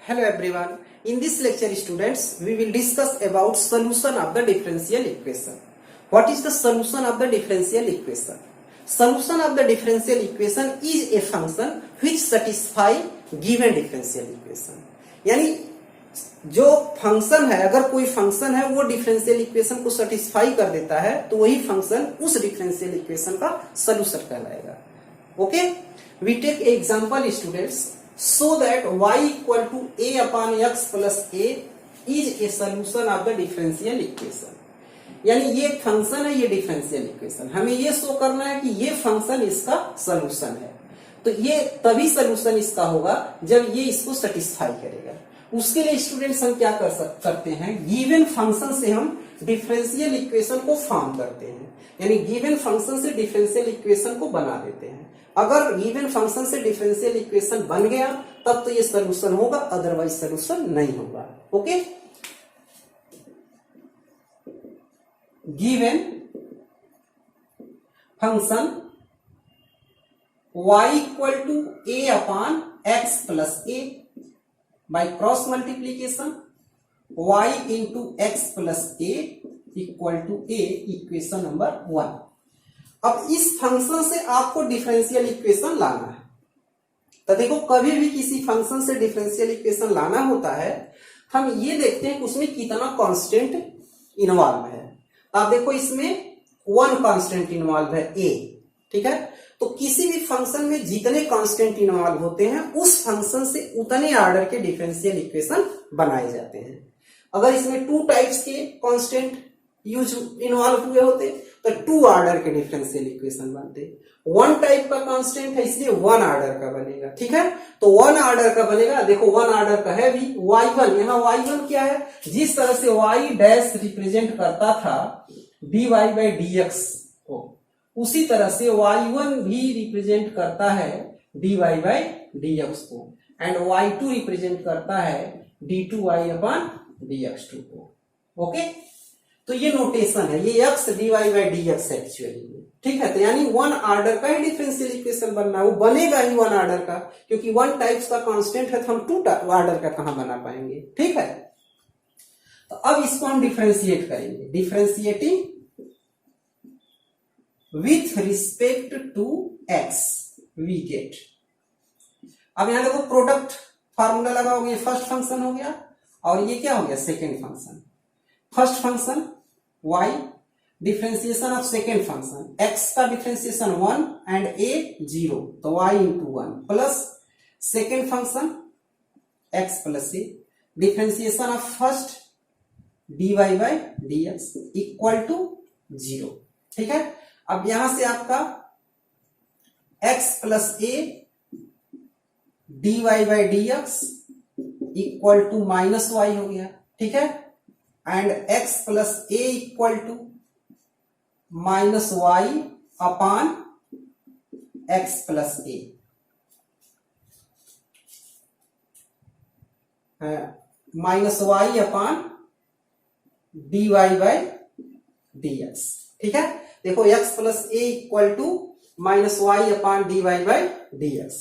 Hello everyone. In this lecture, students, we will discuss about solution of the differential equation. What is the solution of the differential equation? Solution of the differential equation is a function which satisfy given differential equation. यानी जो function है, अगर कोई function है वो differential equation को satisfy कर देता है तो वही फंक्शन उस डिफरेंशियल इक्वेशन का सॉल्यूशन कहलाएगा. Okay, we take example students. So that y equal to a upon x plus a is a solution of the differential equation. यानी ये फंक्शन है, ये डिफरेंशियल इक्वेशन. हमें ये शो करना है कि ये फंक्शन इसका सॉल्यूशन है. तो ये तभी सॉल्यूशन इसका होगा जब ये इसको सेटिस्फाई करेगा. उसके लिए स्टूडेंट्स हम क्या करते हैं, गिवन फंक्शन से हम डिफरेंशियल इक्वेशन को फॉर्म करते हैं. यानी गिवन फंक्शन से डिफरेंशियल इक्वेशन को बना देते हैं. अगर गिवन फंक्शन से डिफरेंशियल इक्वेशन बन गया तब तो ये सॉल्यूशन होगा, अदरवाइज सॉल्यूशन नहीं होगा. Okay, given function y equal to a upon x plus a by cross multiplication y into x plus a equal to a, equation number 1. अब इस फंक्शन से आपको डिफरेंशियल इक्वेशन लाना है. तो देखो, कभी भी किसी फंक्शन से डिफरेंशियल इक्वेशन लाना होता है, हम ये देखते हैं कि उसमें कितना कांस्टेंट इन्वॉल्व है. आप देखो, इसमें 1 कांस्टेंट इन्वॉल्व है a. ठीक है, तो किसी भी फंक्शन में जितने कांस्टेंट इन्वॉल्व होते हैं उस फंक्शन से उतने ऑर्डर के डिफरेंशियल इक्वेशन बनाए जाते हैं. अगर इसमें 2 टाइप्स के कांस्टेंट यूज इन्वॉल्व हुए होते तो 2 ऑर्डर के डिफरेंशियल इक्वेशन बनते. 1 टाइप का कांस्टेंट है इसलिए 1 ऑर्डर का बनेगा. ठीक है, तो 1 ऑर्डर का बनेगा. देखो 1 ऑर्डर का है भी y1. यहाँ y1 क्या है, जिस तरह से y डैश रिप्रेजेंट करता था dy बाई dx को, उसी तरह से y1 भी रिप्रेजेंट करता है dy बाई dx को, एंड y2 रिप्रेजेंट करता है d2y अपॉन dx2 को. ओके, तो ये नोटेशन है, ये x dy by dx actually. ठीक है, तो यानी 1 ऑर्डर का ही डिफरेंशियल इक्वेशन बनना है. वो बनेगा ही 1 ऑर्डर का, क्योंकि 1 टाइप्स का कांस्टेंट है तो हम 2 ऑर्डर का कहां बना पाएंगे. ठीक है, तो अब इसको हम डिफरेंशिएट करेंगे. Differentiating with respect to x we get. अब यहां देखो, प्रोडक्ट फार्मूला लगाओगे, फर्स्ट फंक्शन हो गया और ये क्या हो गया, second function. First function y, differentiation of second function x का डिफरेंशिएशन 1 एंड a 0, तो y into 1 plus second function x plus a, differentiation of first dy by dx equal to 0. ठीक है, अब यहां से आपका x plus a dy by dx equal to minus y हो गया. ठीक है, and x plus a equal to minus y upon x plus a. Minus y upon dy by dx. ठीक है, देखो x plus a equal to minus y upon dy by dx.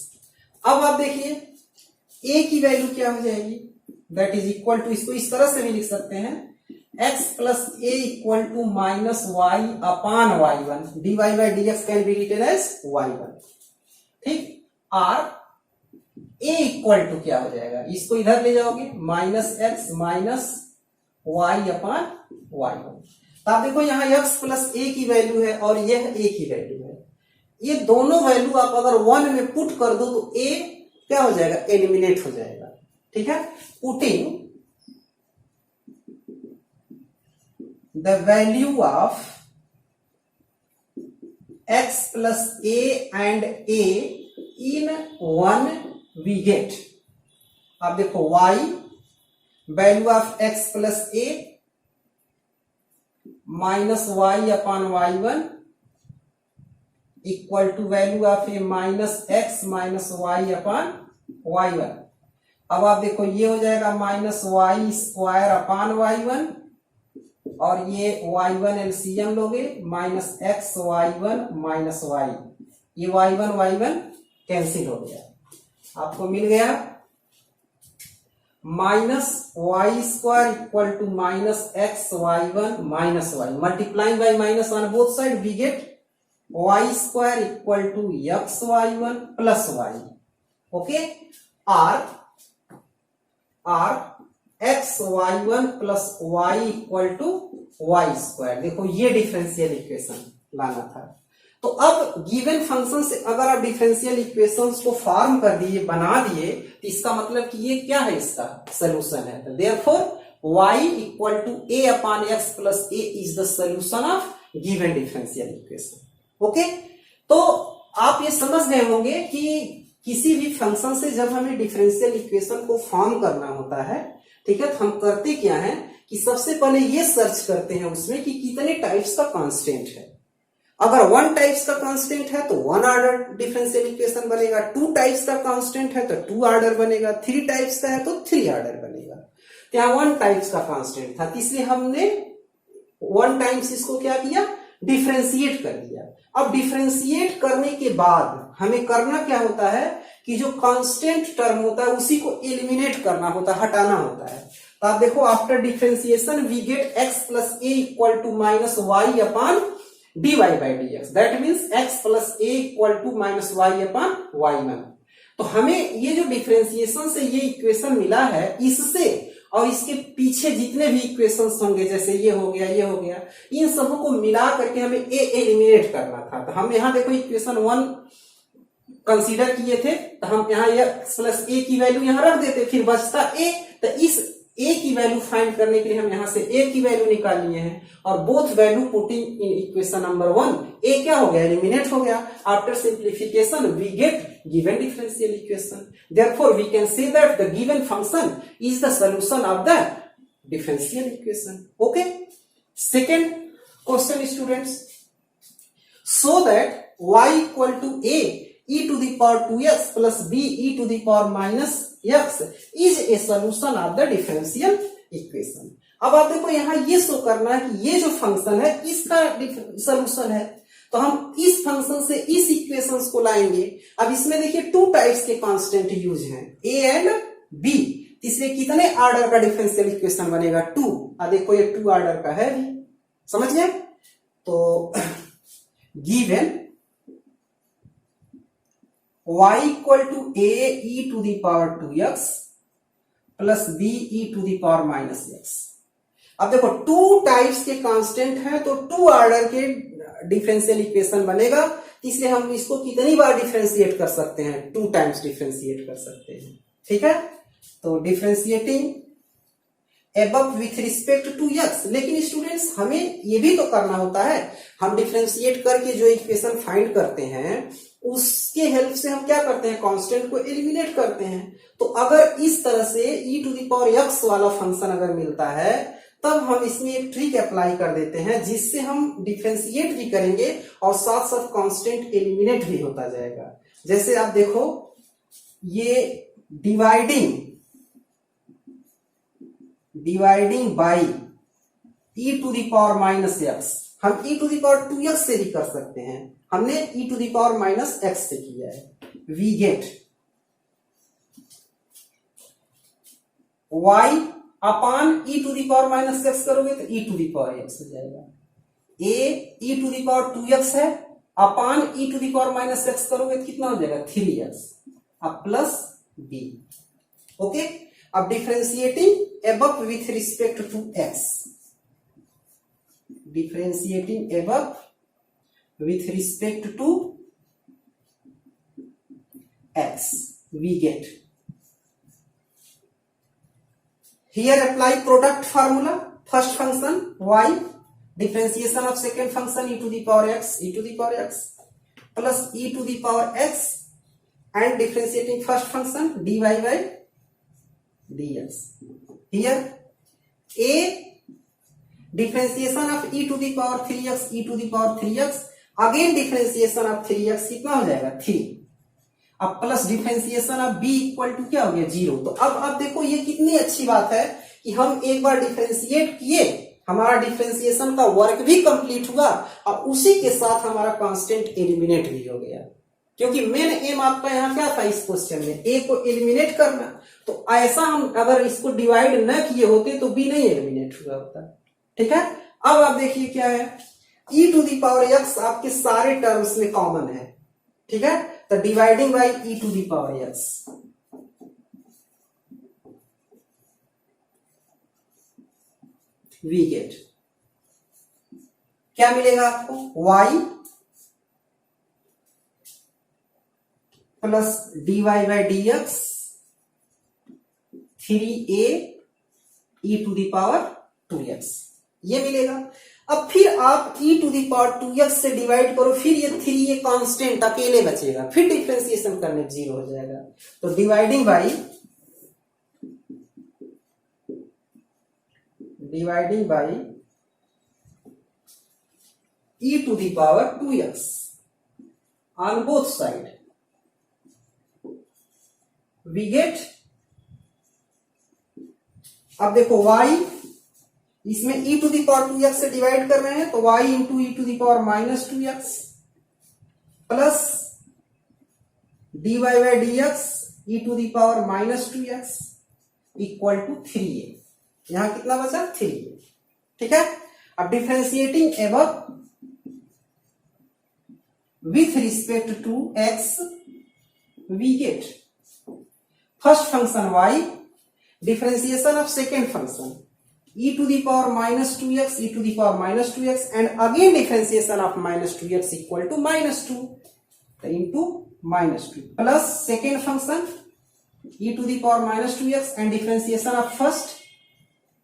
अब आप देखिए a की वैल्यू क्या हो जाएगी, दैट इज इक्वल टू, इसको इस तरह से भी लिख सकते हैं, x plus a equal to minus y upon y1. dy by dx can be written as y1. ठीक, और a इक्वल टू क्या हो जाएगा, इसको इधर ले जाओगे, minus x minus y upon y1. तो आप देखो, यहाँ x प्लस a की वैल्यू है और यह a की वैल्यू है. ये दोनों वैल्यू आप अगर 1 में पुट कर दो तो a क्या हो जाएगा, एलिमिनेट हो जाएगा. ठीक है, putting the value of x plus a and a in 1 we get. अब देखो y value of x plus a minus y upon y1 equal to value of a minus x minus y upon y1. अब आप देखो, ये हो जाएगा minus y square upon y1 और ये y1 एलसीएम लोगे, minus x y1 minus y, ये y1 कैंसिल हो गया, आपको मिल गया minus y square equal to minus x y one minus y, multiplying by minus on both side we get y square equal to x y one plus y. Okay, or x y one plus y equal to y square. देखो ये differential equation लाना था. तो अब given function से अगर आप differential equations को फॉर्म कर दिए, बना दिए, तो इसका मतलब कि ये क्या है, इसका सोल्यूशन है. तो therefore y equal to a upon x plus a is the solution of given differential equation. Okay, तो आप ये समझ गए होंगे कि किसी भी फंक्शन से जब हमें डिफरेंशियल इक्वेशन को फॉर्म करना होता है, ठीक है, तो हम करते क्या है कि सबसे पहले ये सर्च करते हैं उसमें कि कितने टाइप्स का कांस्टेंट है. अगर वन टाइप्स का कांस्टेंट है तो वन ऑर्डर डिफरेंशियल इक्वेशन बनेगा, टू टाइप्स का कांस्टेंट है तो टू ऑर्डर बनेगा, थ्री टाइप्स का है तो थ्री ऑर्डर बनेगा. तो यहां वन टाइप्स का कांस्टेंट था, इसलिए हमने वन टाइम्स इसको क्या किया, डिफरेंशिएट कर दिया. अब डिफरेंशिएट करने के बाद हमें करना क्या होता है कि जो कांस्टेंट टर्म होता है उसी को एलिमिनेट करना होता है, हटाना होता है. तो आप देखो after differentiation we get x plus a equal to minus y upon dy by dx. That means x plus a equal to minus y upon y1. तो हमें ये जो डिफरेंशिएशन से ये इक्वेशन मिला है, इससे और इसके पीछे जितने भी इक्वेशंस होंगे, जैसे ये हो गया, ये हो गया, इन सबों को मिला करके हमें a एलिमिनेट करना था. तो हम यहाँ देखो इक्वेशन 1 कंसीडर किए थे, तो हम यहाँ x प्लस a की वैल्यू यहाँ रख देते, फिर बचता a. तो इस a की वैल्यू फाइंड करने के लिए हम यहां से a की वैल्यू निकाल लिए हैं और both value putting in equation number 1, a क्या हो गया, एलिमिनेट हो गया. After simplification we get given differential equation. Therefore we can say that the given function is the solution of the differential equation. Okay, second question students, so that y equal to a e to the power 2x plus b e to the power minus x is a solution of the differential equation. अब आप देखो यहाँ ये show करना है कि ये जो फंक्शन है इसका सोल्यूशन है. तो हम इस फंक्शन से इस इक्वेशंस को लाएंगे. अब इसमें देखिए टू टाइप्स के कांस्टेंट यूज हैं, a एंड b. इसलिए कितने ऑर्डर का डिफरेंशियल इक्वेशन बनेगा, 2. अब देखो ये 2 ऑर्डर का है भी, समझ गए. तो given y equal to a e to the power 2x plus b e to the power minus x. अब देखो टू टाइप्स के कांस्टेंट है तो टू ऑर्डर के डिफरेंशियल इक्वेशन बनेगा. इसलिए हम इसको कितनी बार डिफरेंशिएट कर सकते हैं, 2 टाइम्स डिफरेंशिएट कर सकते हैं. ठीक है, तो differentiating above with respect to x. लेकिन स्टूडेंट्स हमें ये भी तो करना होता है, हम डिफरेंशिएट करके जो इक्वेशन फाइंड करते हैं उसके हेल्प से हम क्या करते हैं, कांस्टेंट को एलिमिनेट करते हैं. तो अगर इस तरह से e to the power x वाला फंक्शन अगर मिलता है तब हम इसमें एक ट्रिक अप्लाई कर देते हैं जिससे हम डिफरेंशिएट भी करेंगे और साथ साथ कांस्टेंट एलिमिनेट भी होता जाएगा. जैसे आप देखो ये dividing by e to the power minus x, हम e to the power 2x से भी कर सकते हैं, हमने e to the power minus x से किया है. We get y upon e to the power minus x करोगे तो e to the power x हो जाएगा. a e to the power 2x है, upon e to the power minus x करोगे तो कितना हो जाएगा, 3x. अब प्लस b. ओके, अब differentiating above with respect to x, differentiating above with respect to x, we get here apply product formula. First function y, differentiation of second function e to the power x plus e to the power x and differentiating first function dy by dx. Here a differentiation of e to the power 3x e to the power 3x, again differentiation of 3x कितना हो जाएगा, 3. अब plus differentiation of b equal to क्या हो गया, 0. तो अब देखो ये कितनी अच्छी बात है कि हम एक बार डिफरेंशिएट किए, हमारा डिफरेंशिएशन का वर्क भी कंप्लीट हुआ और उसी के साथ हमारा कांस्टेंट एलिमिनेट भी हो गया. क्योंकि मेन एम आपका यहाँ क्या था इस क्वेश्चन में, ए को एलिमिनेट करना। तो ऐसा हम अगर इसको डिवाइड न किए होते तो बी नहीं एलिमिनेट हुआ होता। ठीक है, अब आप देखिए क्या है, e to the power x आपके सारे टर्म्स में कॉमन है। ठीक है, तो dividing by e to the power x, we get क्या मिलेगा आपको, y plus dy by d x 3a e to the power 2x, ये मिलेगा। अब फिर आप e to the power 2x से डिवाइड करो, फिर ये 3a कांस्टेंट अकेले बचेगा, फिर डिफरेंशिएशन करने 0 हो जाएगा। तो dividing by e to the power 2x on both side, we get, अब देखो y इसमें e to the power 2x से डिवाइड कर रहे हैं तो y into e to the power minus 2x plus dy by d x e to the power minus 2x equal to 3a, यहां कितना बचा 3a। ठीक है, अब differentiating above with respect to x, we get first function y, differentiation of second function e to the power minus 2x e to the power minus 2x and again differentiation of minus 2x equal to minus 2 into minus 2 plus second function e to the power minus 2x and differentiation of first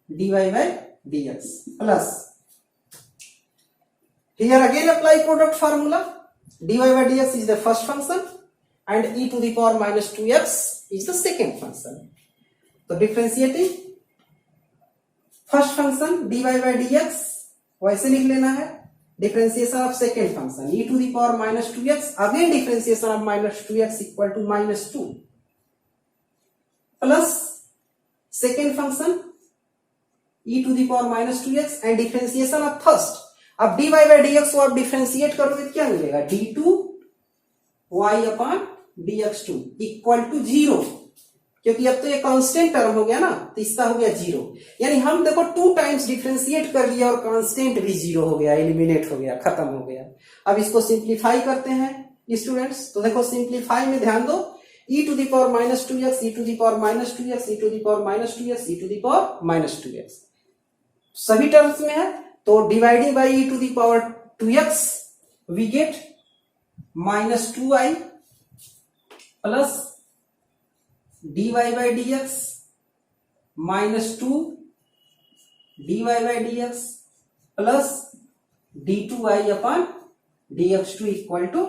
dy by dx plus here again apply product formula, dy by dx is the first function and e to the power minus 2x is the second function. तो differentiating first function dy by dx वैसे लिख लेना है, differentiation of second function e to the power minus 2x, again differentiation of minus 2x equal to minus 2 plus second function e to the power minus 2x and differentiation of first. अब dy by dx को आप differentiate करोगे तो क्या मिलेगा, d2 y upon dx2 equal to 0, क्योंकि अब तो ये कांस्टेंट टर्म हो गया ना, तो इसका हो गया 0। यानी हम देखो 2 टाइम्स डिफरेंशिएट कर लिया और कांस्टेंट भी 0 हो गया, एलिमिनेट हो गया, खत्म हो गया। अब इसको सिंप्लीफाई करते हैं स्टूडेंट्स, तो देखो सिंप्लीफाई में ध्यान दो, e to the power minus 2x e to the power minus 2x e to the power minus 2x e to the power minus 2x सभी टर्म्स में है। तो dividing by e to the power 2x we get minus 2i plus dy by dx minus 2 dy by dx plus d2i upon dx2 equal to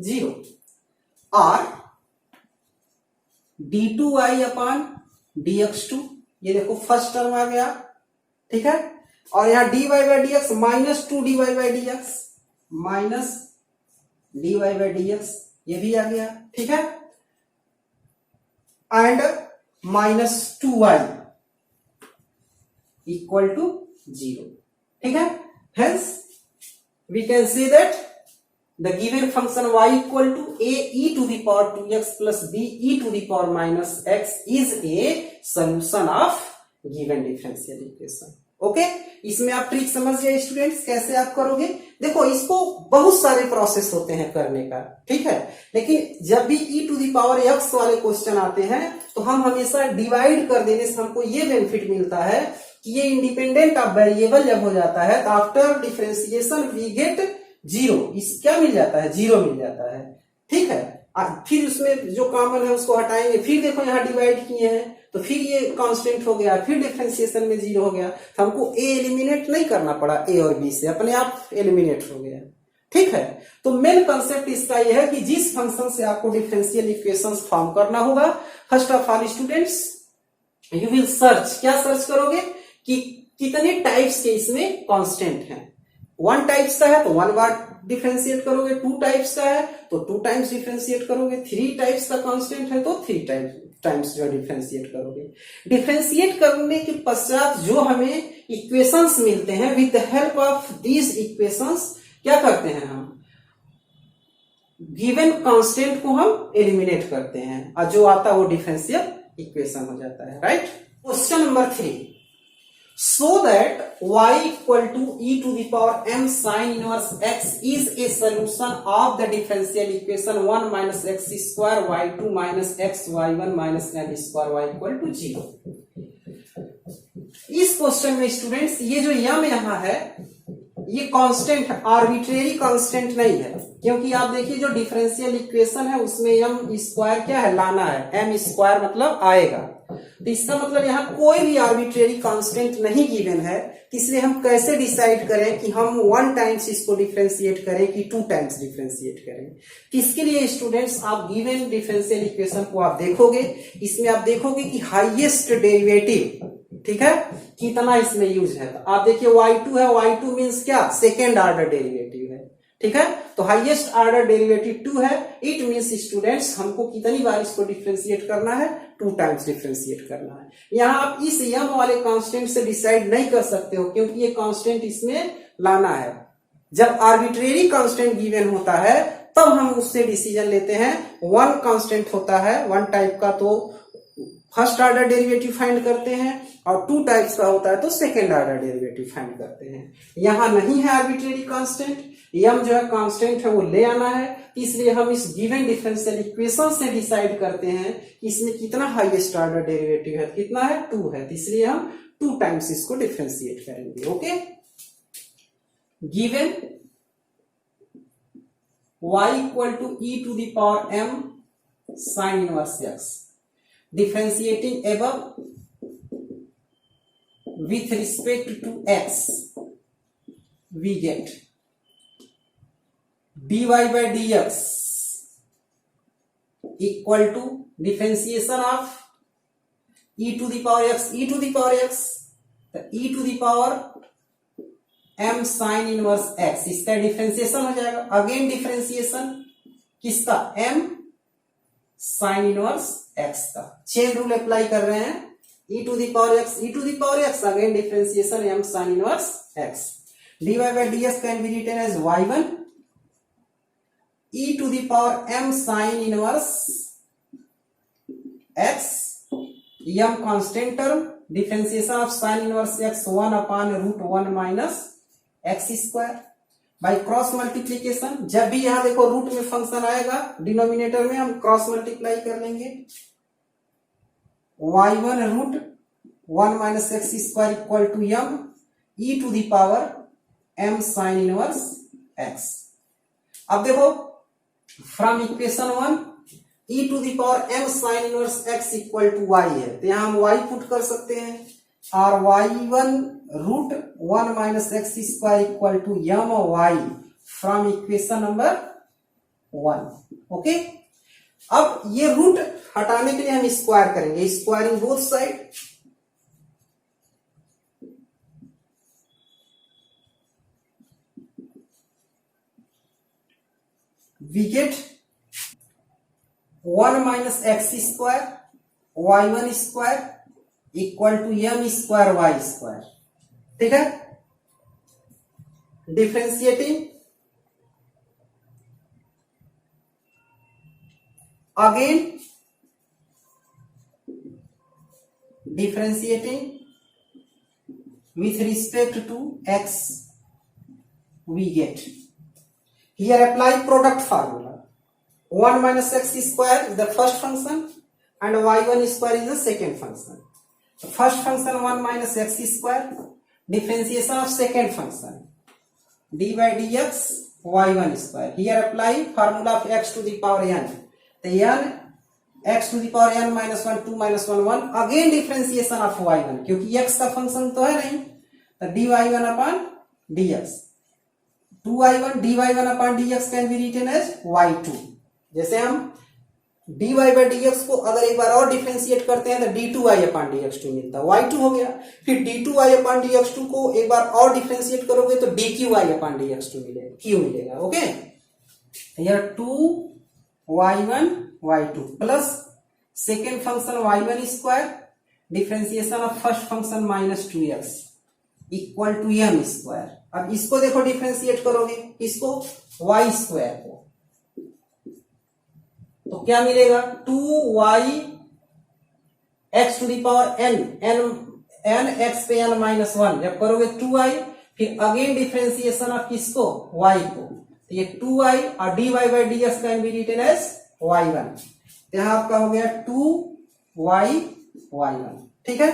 0 और d2i upon dx2, ये देखो first term आ गया। ठीक है, और यहां dy by dx minus 2 dy by dx minus dy by dx ये भी आ गया। ठीक है, and minus 2y equal to 0। ठीक है, hence we can say that the given function y equal to a e to the power 2x plus b e to the power minus x is a solution of given differential equation. Okay, इसमें आप trick समझ गए students, कैसे आप करोगे। देखो इसको बहुत सारे प्रोसेस होते हैं करने का, ठीक है, लेकिन जब भी e to the power x वाले क्वेश्चन आते हैं तो हम हमेशा डिवाइड कर देने से हमको ये बेनिफिट मिलता है कि ये इंडिपेंडेंट ऑफ वेरिएबल जब हो जाता है तो आफ्टर डिफरेंशिएशन वी गेट 0, इस क्या मिल जाता है, 0 मिल जाता है। ठीक है, फिर उसमें जो कॉमन है उसको हटाएंगे, फिर देखो यहाँ डिवाइड किए हैं तो फिर ये कांस्टेंट हो गया, फिर डिफरेंशिएशन में 0 हो गया, तो हमको a एलिमिनेट नहीं करना पड़ा, a और b से अपने आप एलिमिनेट हो गया। ठीक है, तो मेन कंसेप्ट इसका यह है कि जिस फंक्शन से आपको डिफरेंशियल इक्वेशंस फॉर्म करना होगा, first of all students you will search, क्या सर्च करोगे कि कितने टाइप्स के इसमें कांस्टेंट हैं। 1 टाइप्स का है तो 1 बार डिफरेंशिएट करोगे, 2 टाइप्स का है तो 2 टाइम्स डिफरेंशिएट करोगे, 3 टाइप्स का कांस्टेंट है तो 3 टाइम्स जो डिफरेंशिएट करोगे। डिफरेंशिएट करने के पश्चात जो हमें इक्वेशंस मिलते हैं, with the help of these equations क्या करते हैं हम, गिवन कांस्टेंट को हम एलिमिनेट करते हैं और जो आता है वो डिफरेंशियल इक्वेशन हो जाता है, right. Question number 3, so that y equal to e to the power m sin inverse x is a solution of the differential equation 1 minus x square y2 minus x y1 minus m square y equal to 0। इस question में students ये जो यम यहाँ है ये constant है, arbitrary constant नहीं है, क्योंकि आप देखिए जो डिफरेंशियल इक्वेशन है उसमें यम स्क्वायर क्या है, लाना है, एम स्क्वायर मतलब आएगा, तो इसका मतलब यहाँ कोई भी आर्बिट्रेरी कांस्टेंट नहीं गिवन है, इसलिए हम कैसे डिसाइड करें कि हम 1 टाइम्स इसको डिफरेंशिएट करें कि 2 टाइम्स डिफरेंशिएट करें। इसके लिए स्टूडेंट्स आप गिवन डिफरेंशियल इक्वेशन को आप देखोगे, इसमें आप देखोगे कि हाईएस्ट डेरिवेटिव, ठीक है, कितना इसमें यूज है। तो आप देखिए y2 है, y2 मींस क्या, सेकेंड ऑर्डर डेरिवेटिव है, ठीक है, तो हाईएस्ट ऑर्डर डेरिवेटिव 2 है, इट मींस स्टूडेंट्स हमको कितनी बार इसको डिफरेंशिएट करना है, 2 टाइम्स डिफरेंशिएट करना है। यहाँ आप इस यम वाले कांस्टेंट से डिसाइड नहीं कर सकते हो, क्योंकि ये कांस्टेंट इसमें लाना है। जब आर्बिट्रेरी कांस्टेंट गिवन होता है तब हम उससे डिसीजन लेते हैं। 1 कांस्टेंट होता है 1 टाइप का तो फर्स्ट ऑर्डर डेरिवेटिव फाइंड करते हैं, और 2 टाइप्स का होता है तो सेकेंड ऑर्डर डेरिवेटिव फाइंड करते हैं। यहां नहीं है आर्बिट्रेरी कांस्टेंट, यम जो है कांस्टेंट है वो ले आना है, इसलिए हम इस गिवन डिफरेंशियल इक्वेशन से डिसाइड करते हैं कि इसमें कितना हाईएस्ट ऑर्डर डेरिवेटिव है, कितना है, 2 है, इसलिए हम 2 टाइम्स इसको डिफरेंशिएट करेंगे। Okay, given y equal to e to the power m sin inverse x, differentiating above with respect to x, we get dy by dx equal to differentiation of e to the power x, e to the power x, the e to the power m sin inverse x, इसका differentiation हो जाएगा। Again differentiation किसका, m sine inverse x का, chain rule apply कर रहे हैं, e to the power x, e to the power x, again differentiation m sine inverse x, dy by dx can be written as y1 e to the power m sine inverse x, m constant term, differentiation of sine inverse x 1 upon root 1 minus x square by cross multiplication. जब भी यहां देखो root में function आएगा denominator में हम cross multiply कर लेंगे, y1 root 1 minus x square equal to m e to the power m sine inverse x। अब देखो from equation 1 e to the power m sine inverse x equal to y है, तो यहां हम y put कर सकते हैं, और y1 root 1 minus x square equal to m y from equation number 1। Okay, अब ये रूट हटाने के लिए हम स्क्वायर करेंगे, squaring both side, we get 1 minus x square y1 square equal to m square y square, ठीक है। Differentiating again, differentiating with respect to x, we get here apply product formula, 1 minus x square is the first function and y1 square is the second function. The first function 1 minus x square, differentiation of second function d by dx y1 square, here apply formula of x to the power n, the n x to the power n minus 1 2 minus 1 1, again differentiation of y1 क्योंकि x का function तो है नहीं, तो dy1 upon dx, 2y1 dy1 upon dx can be written as y2। जैसे हम dy by dx को अगर एक बार और डिफरेंशिएट करते हैं तो d2y upon dx2 मिलता है, y2 हो गया। फिर d2y upon dx2 को एक बार और डिफरेंशिएट करोगे तो dqy upon dx2 मिलेगा, q मिलेगा। ओके, यह 2y1 y2 plus second function y1 square, differentiation of first function minus 2x equal to m square. अब इसको देखो डिफरेंशिएट करोगे, इसको y स्क्वायर को, तो क्या मिलेगा 2y x to the power n x पे n माइनस 1 जब करोगे 2y, फिर अगेन डिफरेंशिएशन ऑफ किसको y को, तो ये 2y और dy by dx can be written as y1, यहां आपका हो गया 2y y1। ठीक है,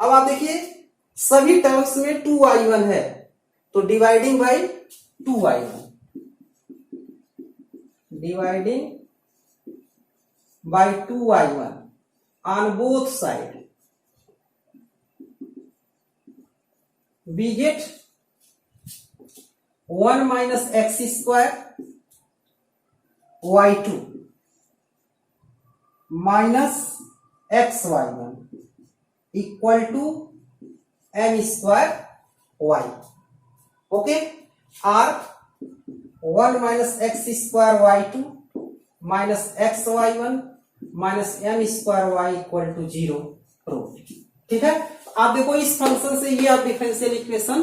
अब आप देखिए सभी टर्म्स में 2y1 है तो dividing by 2y1, dividing by 2y1 on both side, we get 1 minus x square y2 minus xy1 equal to m square y, okay, or 1 minus x square y2 minus xy1 minus m square y equal to 0 proof. ठीक है, आप देखो इस function से ये आप differential equation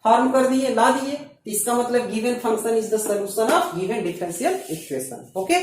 form कर दिए, ला दिए, इसका मतलब given function is the solution of given differential equation. Okay.